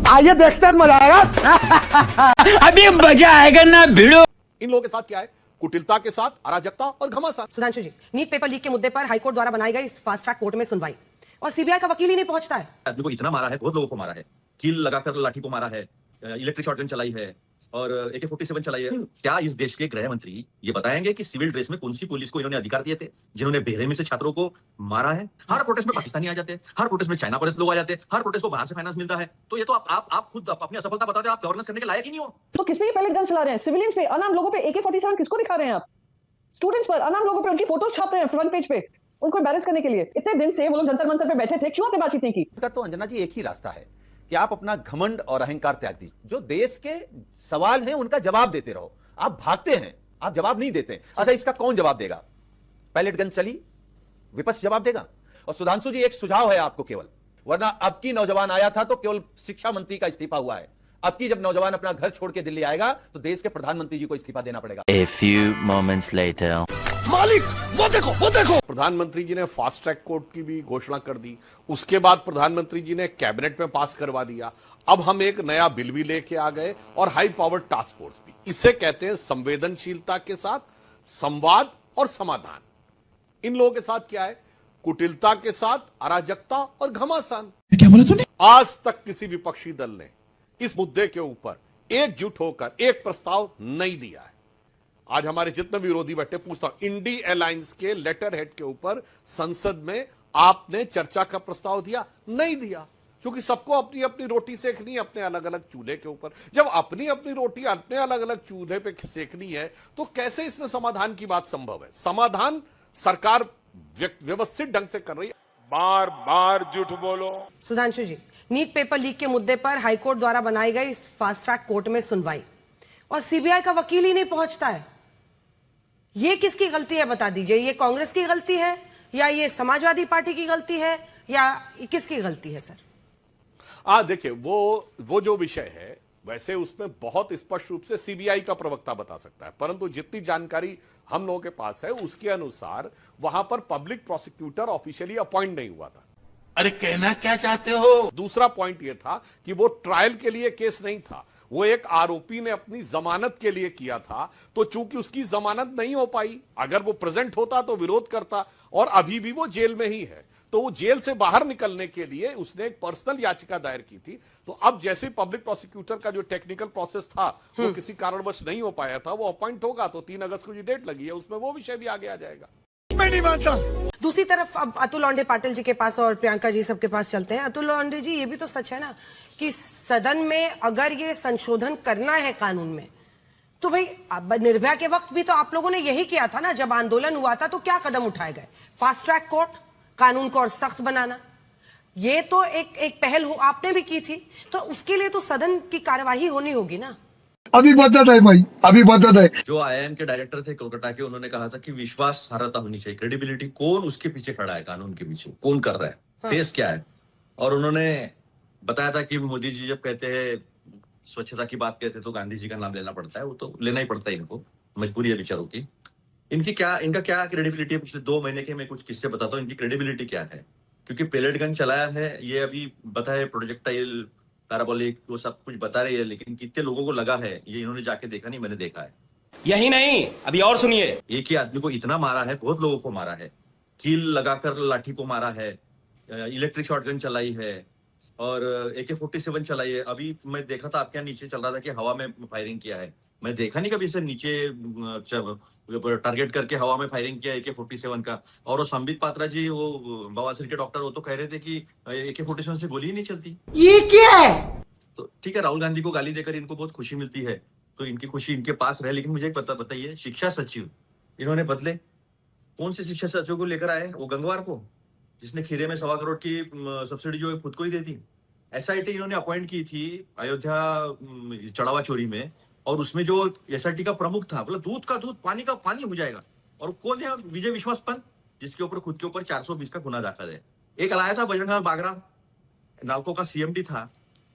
आइए देखते हैं, मजा आएगा। अभी मजा आएगा ना भिड़ो। इन लोगों के साथ क्या है? कुटिलता के साथ अराजकता और घमासान। सुधांशु जी, नीट पेपर लीक के मुद्दे पर हाईकोर्ट द्वारा बनाई गई फास्ट ट्रैक कोर्ट में सुनवाई और सीबीआई का वकील ही नहीं पहुंचता है। आदमी को इतना मारा है, बहुत लोगों को मारा है, कील लगाकर लाठी को मारा है, इलेक्ट्रिक शॉटगन चलाई है और AK-47 चलाई है। क्या इस देश के गृह मंत्री ये बताएंगे कि सिविल ड्रेस में कौन सी पुलिस को इन्होंने अधिकार दिए थे जिन्होंने बेरहमी से छात्रों को मारा है? हर प्रोटेस्ट में पाकिस्तानी आ जाते हैं, हर प्रोटेस्ट में चाइना पुलिस लोग आ जाते हैं, हर प्रोटेस्ट को बाहर से फाइनेंस मिलता है। तो ये तो आप खुद अपनी असफलता बताते हो, आप गवर्नेंस करने के लायक ही नहीं हो। तो किस पे ये पैलेट गन चला रहे हैं? सिविलियंस पे, अनाम लोगों पे AK-47 किसको दिखा रहे हैं आप? स्टूडेंट्स पर, अनाम लोगों पे उनकी फोटोज छाप रहे हैं फ्रंट पेज पे, उनको एम्बैरेस करने के लिए। इतने दिन से वो लोग जंतर मंतर पे बैठे थे, क्यों आपने बातचीत नहीं की? तो अंजना जी, एक ही रास्ता है कि आप अपना घमंड और अहंकार त्याग दीजिए। जो देश के सवाल हैं उनका जवाब देते रहो। आप भागते हैं, आप जवाब नहीं देते। अच्छा, इसका कौन जवाब देगा? पैलेट गन चली, विपक्ष जवाब देगा। और सुधांशु जी, एक सुझाव है आपको केवल, वरना अब की नौजवान आया था तो केवल शिक्षा मंत्री का इस्तीफा हुआ है। अब की जब नौजवान अपना घर छोड़ के दिल्ली आएगा तो देश के प्रधानमंत्री जी को इस्तीफा देना पड़ेगा। A few moments later. मालिक वो देखो। प्रधानमंत्री जी ने फास्ट ट्रैक कोर्ट की भी घोषणा कर दी। उसके बाद प्रधानमंत्री जी ने कैबिनेट में पास करवा दिया। अब हम एक नया बिल भी लेके आ गए और हाई पावर टास्क फोर्स भी। इसे कहते हैं संवेदनशीलता के साथ संवाद और समाधान। इन लोगों के साथ क्या है? कुटिलता के साथ अराजकता और घमासान। क्या बोला तूने? आज तक किसी विपक्षी दल ने इस मुद्दे के ऊपर एकजुट होकर एक प्रस्ताव नहीं दिया है। आज हमारे जितने विरोधी बैठे, पूछता हूं, इंडी अलायंस के लेटर हेड के ऊपर संसद में आपने चर्चा का प्रस्ताव दिया? नहीं दिया, क्योंकि सबको अपनी अपनी रोटी सेकनी है अपने अलग अलग चूल्हे के ऊपर। जब अपनी अपनी रोटी अपने अलग अलग चूल्हे पे सेकनी है तो कैसे इसमें समाधान की बात संभव है? समाधान सरकार व्यवस्थित ढंग से कर रही है। बार बार झूठ बोलो। सुधांशु जी, नीट पेपर लीक के मुद्दे पर हाईकोर्ट द्वारा बनाई गई फास्ट ट्रैक कोर्ट में सुनवाई और सीबीआई का वकील ही नहीं पहुंचता है। ये किसकी गलती है बता दीजिए? ये कांग्रेस की गलती है या ये समाजवादी पार्टी की गलती है या किसकी गलती है सर? देखिए, वो जो विषय है वैसे उसमें बहुत स्पष्ट रूप से सीबीआई का प्रवक्ता बता सकता है, परंतु जितनी जानकारी हम लोगों के पास है उसके अनुसार वहां पर पब्लिक प्रोसिक्यूटर ऑफिशियली अपॉइंट नहीं हुआ था। अरे कहना क्या चाहते हो? दूसरा पॉइंट यह था कि वो ट्रायल के लिए केस नहीं था, वो एक आरोपी ने अपनी जमानत के लिए किया था। तो चूंकि उसकी जमानत नहीं हो पाई, अगर वो प्रेजेंट होता तो विरोध करता, और अभी भी वो जेल में ही है, तो वो जेल से बाहर निकलने के लिए उसने एक पर्सनल याचिका दायर की थी। तो अब जैसे पब्लिक प्रोसिक्यूटर का जो टेक्निकल प्रोसेस था वो किसी कारणवश नहीं हो पाया था, वो अपॉइंट होगा तो 3 अगस्त को जो डेट लगी है उसमें वो विषय भी आगे आ जाएगा। मैं नहीं मानता। दूसरी तरफ अब अतुल लॉन्डे पाटिल जी के पास और प्रियंका जी सबके पास चलते हैं। अतुल लॉन्डे जी, ये भी तो सच है ना कि सदन में अगर ये संशोधन करना है कानून में, तो भाई अब निर्भया के वक्त भी तो आप लोगों ने यही किया था ना। जब आंदोलन हुआ था तो क्या कदम उठाए गए? फास्ट ट्रैक कोर्ट, कानून को और सख्त बनाना, ये तो एक पहल आपने भी की थी, तो उसके लिए तो सदन की कार्यवाही होनी होगी ना। अभी बदत है भाई, अभी बदत है। जो IIM के डायरेक्टर थे कोलकाता के, उन्होंने कहा था कि विश्वास हारता होनी चाहिए, क्रेडिबिलिटी। कौन उसके पीछे खड़ा है, कानून के पीछे कौन कर रहा है, फेस क्या है। और उन्होंने बताया था कि मोदी जी जब कहते हैं स्वच्छता की बात कहते हैं तो गांधी जी का नाम लेना पड़ता है। वो तो लेना ही पड़ता है, इनको मजबूरी है बेचारों की। इनका क्या क्रेडिबिलिटी है? पिछले 2 महीने के मैं कुछ किस्से बताता हूँ, इनकी क्रेडिबिलिटी क्या है। क्योंकि पैलेट गन चलाया है, ये अभी बताए, प्रोजेक्टाइल, पैराबोलिक, वो सब कुछ बता रही है, लेकिन कितने लोगों को लगा है ये इन्होंने जाके देखा नहीं, मैंने देखा है। यही नहीं, अभी और सुनिए। एक ही आदमी को इतना मारा है, बहुत लोगों को मारा है, कील लगाकर लाठी को मारा है, इलेक्ट्रिक शॉटगन चलाई है और AK-47 चलाई है। अभी मैं देखा था आपके यहाँ नीचे चल रहा था कि हवा में फायरिंग किया है। मैं देखा नहीं कभी इसे नीचे टारगेट करके हवा में फायरिंग किया AK-47 का। और वो संबित पात्रा जी, वो बवासीर के डॉक्टर, वो तो कह रहे थे कि AK-47 से गोली ही नहीं चलती। ये क्या है? तो ठीक है, राहुल गांधी को गाली देकर इनको बहुत खुशी मिलती है, तो इनकी खुशी इनके पास रहे। लेकिन मुझे एक बताइए, शिक्षा सचिव इन्होंने बदले, कौन से शिक्षा सचिव को लेकर आए? वो गंगवार को, जिसने खीरे में 1.25 करोड़ की सब्सिडी जो है खुद को ही दे दी। SIT इन्होंने अपॉइंट की थी अयोध्या चढ़ावा चोरी में, और उसमें जो SIT का प्रमुख था, बोला दूध का दूध, पानी का पानी हो जाएगा। और कौन है? विजय विश्वास पंत, जिसके ऊपर खुद के ऊपर 420 का गुना दाखिल है। एक लाया था बजरंग लाल बागरा, नालको का CMD था,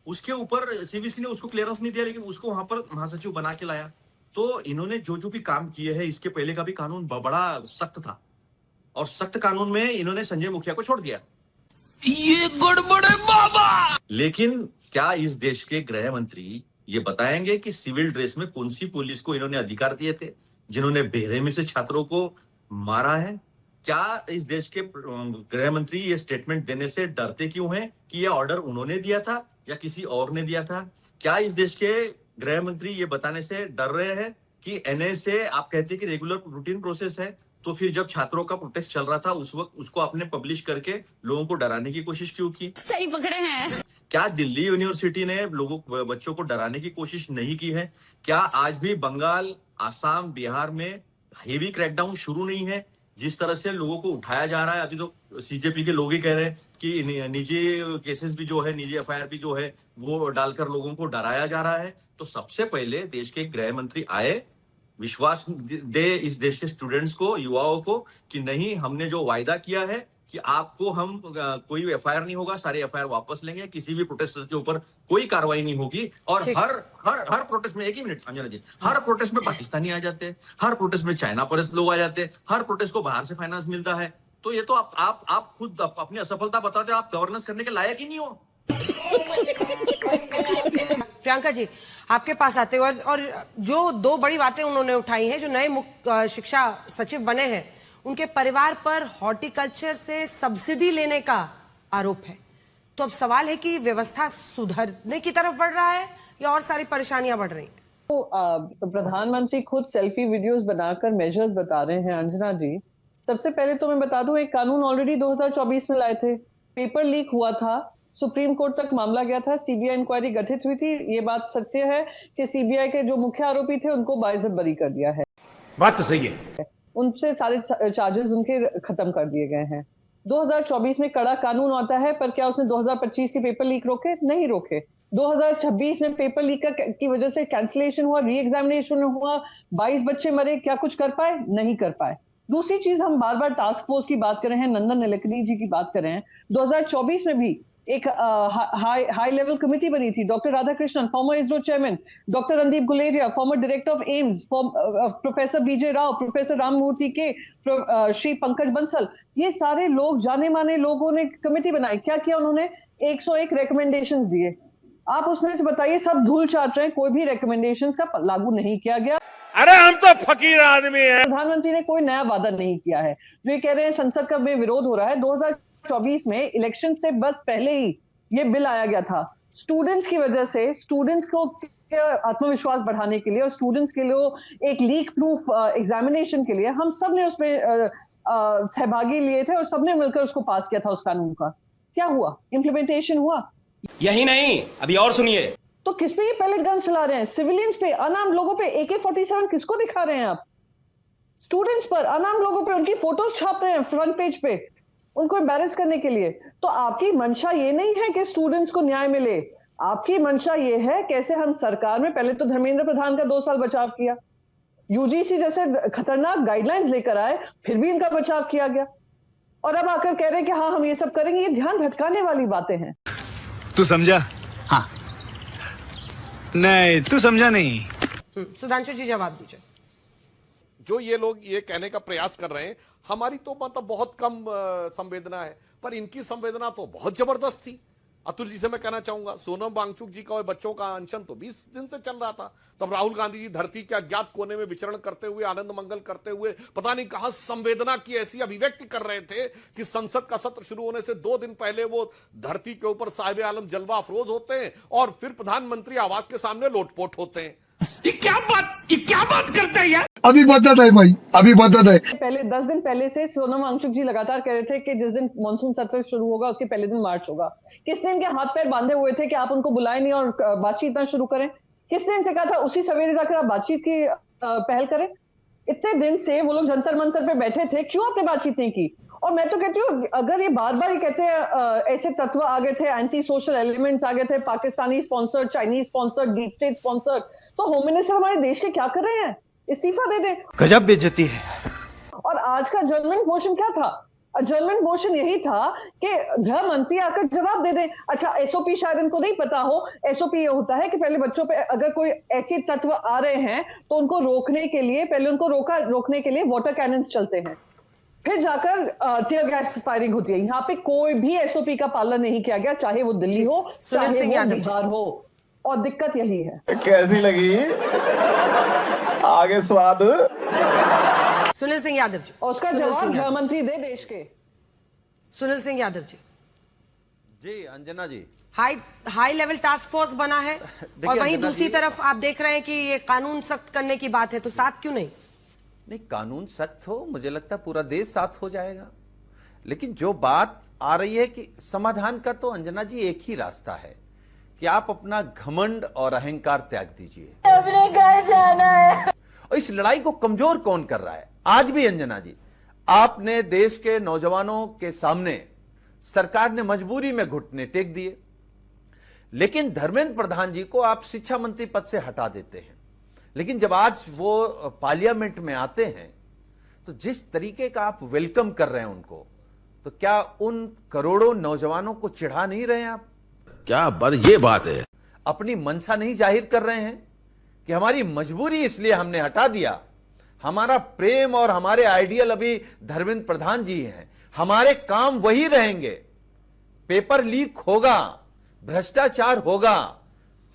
उसके ऊपर CVC ने उसको क्लियरेंस नहीं दिया, लेकिन उसको वहां पर महासचिव बना के लाया। तो इन्होंने जो भी काम किए हैं, इसके पहले का भी कानून बड़ा सख्त था, और सख्त कानून में इन्होंने संजय मुखिया को छोड़ दिया। ये गड़बड़ है बाबा। लेकिन क्या इस देश के गृह मंत्री ये बताएंगे कि सिविल ड्रेस में कौन सी पुलिस को इन्होंने अधिकार दिए थे जिन्होंने बेरहमी से छात्रों को मारा है? क्या इस देश के गृह मंत्री ये स्टेटमेंट देने से डरते क्यों हैं कि ये ऑर्डर उन्होंने दिया था या किसी और ने दिया था? क्या इस देश के गृह मंत्री ये बताने से डर रहे हैं कि एनएसए आप कहते हैं कि रेगुलर रूटीन प्रोसेस है, तो फिर जब छात्रों का प्रोटेस्ट चल रहा था उस वक्त उसको आपने पब्लिश करके लोगों को डराने की कोशिश क्यों की? सही पकड़े हैं। क्या दिल्ली यूनिवर्सिटी ने बच्चों को डराने की कोशिश नहीं की है? क्या आज भी बंगाल, आसाम, बिहार में हेवी क्रैकडाउन शुरू नहीं है? जिस तरह से लोगों को उठाया जा रहा है, अभी तो सीजेपी के लोग ही कह रहे हैं कि निजी केसेस भी जो है, निजी एफआईआर भी जो है वो डालकर लोगों को डराया जा रहा है। तो सबसे पहले देश के गृह मंत्री आए, विश्वास दे इस देश के स्टूडेंट्स को, युवाओं को कि नहीं, हमने जो वायदा किया है कि आपको हम कोई एफआईआर नहीं होगा, सारे एफआईआर वापस लेंगे, किसी भी प्रोटेस्टर के ऊपर कोई कार्रवाई नहीं होगी। और हर प्रोटेस्ट में, एक ही मिनट अंजना जी, हर प्रोटेस्ट में पाकिस्तानी आ जाते हैं, हर प्रोटेस्ट में चाइना परस्त लोग आ जाते हैं, हर प्रोटेस्ट को बाहर से फाइनेंस मिलता है। तो ये तो आप खुद अपनी असफलता बताते हो, आप गवर्नेंस करने के लायक ही नहीं हो। प्रियंका जी आपके पास आते हैं और जो दो बड़ी बातें उन्होंने उठाई हैं, जो नए मुख्य शिक्षा सचिव बने हैं उनके परिवार पर हॉर्टिकल्चर से सब्सिडी लेने का आरोप है। तो अब सवाल है कि व्यवस्था सुधरने की तरफ बढ़ रहा है या और सारी परेशानियां बढ़ रही हैं? तो प्रधानमंत्री खुद सेल्फी वीडियोस बनाकर मेजर्स बता रहे हैं अंजना जी। सबसे पहले तो मैं बता दूं, एक कानून ऑलरेडी 2024 में लाए थे, पेपर लीक हुआ था, सुप्रीम कोर्ट तक मामला गया था, सीबीआई इंक्वायरी गठित हुई थी। ये बात सत्य है कि सीबीआई के जो मुख्य आरोपी थे उनको बाइज्जत बरी कर दिया है। बात तो सही है। उनसे सारे चार्जेस उनके खत्म कर दिए गए हैं। 2024 में कड़ा कानून आता है, पर क्या उसने 2025 के पेपर लीक रोके? नहीं रोके। 2026 में पेपर लीक की वजह से कैंसिलेशन हुआ, री एग्जामिनेशन हुआ, 22 बच्चे मरे, क्या कुछ कर पाए? नहीं कर पाए। दूसरी चीज, हम बार बार टास्क फोर्स की बात कर रहे हैं, नंदन नीलेकनी जी की बात कर रहे हैं। 2024 में भी एक हाई लेवल कमेटी बनी थी, doctor Radhakrishnan former ISRO chairman, doctor Randeep Guleria former director of AIIMS, professor BJ Rao, professor Ramamurthy K, Shri Pankaj Bansal, ये सारे लोग जाने माने लोगों ने कमेटी बनाई। क्या किया उन्होंने? 101 रिकमेंडेशन दिए। आप उसमें से बताइए, सब धूल चाट रहे हैं, कोई भी रिकमेंडेशन का लागू नहीं किया गया। अरे हम तो फकीर आदमी हैं। प्रधानमंत्री ने कोई नया वादा नहीं किया है। जो ये कह रहे हैं संसद का विरोध हो रहा है, 2024 में इलेक्शन से बस पहले ही ये बिल आया गया था। स्टूडेंट्स की वजह से, स्टूडेंट्स को आत्मविश्वास बढ़ाने के लिए और स्टूडेंट्स के लिए एक लीक प्रूफ एग्जामिनेशन के लिए हम सब ने उसमें सहभागी लिए थे और सबने मिलकर उसको पास किया था उस कानून का। क्या हुआ? इम्प्लीमेंटेशन हुआ? यही नहीं, अभी और सुनिए। तो किस पे ये पैलेट गन चला रहे हैं? सिविलियंस पे, अनाम लोगों पे AK-47 किसको दिखा रहे हैं आप? स्टूडेंट्स पर, अनाम लोगों पे उनकी फोटोज छाप रहे हैं फ्रंट पेज पे, उनको एम्बैरेस करने के लिए। तो आपकी मंशा ये नहीं है कि स्टूडेंट्स को न्याय मिले, आपकी मंशा ये है कैसे हम सरकार में, पहले तो धर्मेंद्र प्रधान का 2 साल बचाव किया, यूजीसी जैसे खतरनाक गाइडलाइंस लेकर आए, फिर भी इनका बचाव किया गया, और अब आकर कह रहे हैं कि हाँ हम ये सब करेंगे। ये ध्यान भटकाने वाली बातें हैं। तू समझा? हाँ। नहीं, तू समझा नहीं। सुधांशु जी जवाब दीजिए। जो ये लोग ये कहने का प्रयास कर रहे हैं, हमारी तो मतलब बहुत कम संवेदना है, पर इनकी संवेदना तो बहुत जबरदस्त थी। अतुल जी से मैं कहना चाहूंगा, सोनम वांगचुक जी का और बच्चों का अनशन तो 20 दिन से चल रहा था। तब राहुल गांधी जी धरती के अज्ञात कोने में विचरण करते हुए, आनंद मंगल करते हुए, पता नहीं कहां संवेदना की ऐसी अभिव्यक्ति कर रहे थे कि संसद का सत्र शुरू होने से 2 दिन पहले वो धरती के ऊपर साहिब आलम जलवा अफरोज होते हैं और फिर प्रधानमंत्री आवास के सामने लोटपोट होते हैं। ये क्या बात करता है यार? अभी बदत है भाई, अभी बदत है। पहले 10 दिन पहले से सोनम वांगचुक जी लगातार कह रहे थे कि जिस दिन मानसून सत्र शुरू होगा उसके पहले दिन मार्च होगा। किसने इनके हाथ पैर बांधे हुए थे कि आप उनको बुलाए नहीं और बातचीत ना शुरू करें? किसने इनसे कहा था उसी सवेरे जाकर आप बातचीत की पहल करें? इतने दिन से वो लोग जंतर मंतर पे बैठे थे, क्यों आपने बातचीत नहीं की? और मैं तो कहती हूँ, अगर ये बार बार ये कहते हैं ऐसे तत्व आ गए थे, एंटी सोशल एलिमेंट्स आ गए थे, Pakistani sponsored, Chinese sponsored, deep state sponsored, तो होम मिनिस्टर हमारे देश के क्या कर रहे हैं? इस्तीफा दे दें। गजब बेइज्जती है। और आज का अडजर्नमेंट मोशन क्या था? अडजर्नमेंट मोशन यही था कि गृह मंत्री आकर जवाब दे दें। अच्छा, एसओपी शायद इनको नहीं पता हो, एसओपी ये होता है कि पहले बच्चों पे अगर कोई ऐसे तत्व आ रहे हैं तो उनको रोकने के लिए, पहले उनको रोकने के लिए वाटर कैनन्स चलते हैं, फिर जाकर टीयर गैस फायरिंग होती है। यहाँ पे कोई भी एसओपी का पालन नहीं किया गया, चाहे वो दिल्ली हो सुनील चाहे सिंह वो यादव जी। बिहार हो, और दिक्कत यही है। कैसी लगी आगे स्वाद? सुनील सिंह यादव जी, और उसका सुनील जवाब सिंह गृह यादव। मंत्री दे देश के। सुनील सिंह यादव जी, जी अंजना जी, हाई लेवल टास्क फोर्स बना है और वहीं अंजना दूसरी जी, तरफ आप देख रहे हैं कि ये कानून सख्त करने की बात है, तो साथ क्यों नहीं? नहीं, कानून सख्त हो, मुझे लगता है पूरा देश साथ हो जाएगा। लेकिन जो बात आ रही है कि समाधान का तो अंजना जी एक ही रास्ता है कि आप अपना घमंड और अहंकार त्याग दीजिए। अपने घर जाना है। और इस लड़ाई को कमजोर कौन कर रहा है? आज भी अंजना जी, आपने देश के नौजवानों के सामने सरकार ने मजबूरी में घुटने टेक दिए, लेकिन धर्मेंद्र प्रधान जी को आप शिक्षा मंत्री पद से हटा देते हैं। लेकिन जब आज वो पार्लियामेंट में आते हैं तो जिस तरीके का आप वेलकम कर रहे हैं उनको, तो क्या उन करोड़ों नौजवानों को चिढ़ा नहीं रहे हैं आप? क्या बात, ये बात है। अपनी मंशा नहीं जाहिर कर रहे हैं कि हमारी मजबूरी इसलिए हमने हटा दिया, हमारा प्रेम और हमारे आइडियल अभी धर्मेंद्र प्रधान जी हैं, हमारे काम वही रहेंगे, पेपर लीक होगा, भ्रष्टाचार होगा,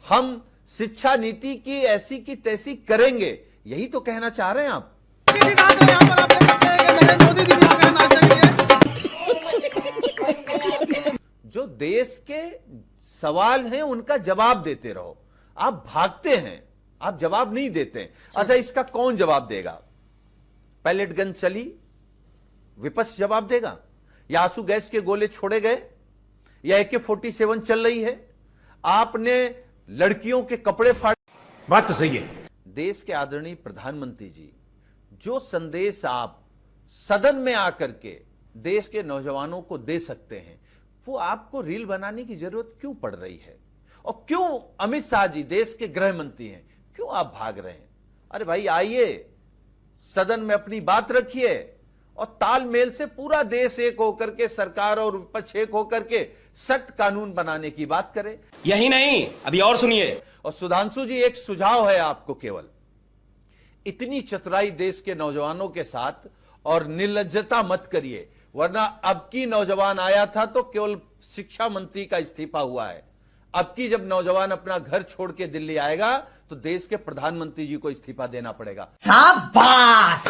हम शिक्षा नीति की ऐसी की तैसी करेंगे, यही तो कहना चाह रहे हैं आप? जो देश के सवाल हैं उनका जवाब देते रहो। आप भागते हैं, आप जवाब नहीं देते। अच्छा, इसका कौन जवाब देगा? पैलेट गन चली, विपक्ष जवाब देगा? या आंसू गैस के गोले छोड़े गए, या AK-47 चल रही है, आपने लड़कियों के कपड़े फाड़। बात तो सही है। देश के आदरणीय प्रधानमंत्री जी, जो संदेश आप सदन में आकर के देश के नौजवानों को दे सकते हैं, वो आपको रील बनाने की जरूरत क्यों पड़ रही है? और क्यों अमित शाह जी देश के गृह मंत्री हैं, क्यों आप भाग रहे हैं? अरे भाई आइए, सदन में अपनी बात रखिए और तालमेल से पूरा देश एक होकर के, सरकार और विपक्ष एक होकर के सख्त कानून बनाने की बात करें। यही नहीं, अभी और सुनिए। और सुधांशु जी, एक सुझाव है आपको, केवल इतनी चतुराई देश के नौजवानों के साथ और निर्लज्जता मत करिए, वरना अब की नौजवान आया था तो केवल शिक्षा मंत्री का इस्तीफा हुआ है। अब की जब नौजवान अपना घर छोड़ के दिल्ली आएगा तो देश के प्रधानमंत्री जी को इस्तीफा देना पड़ेगा। शाबाश।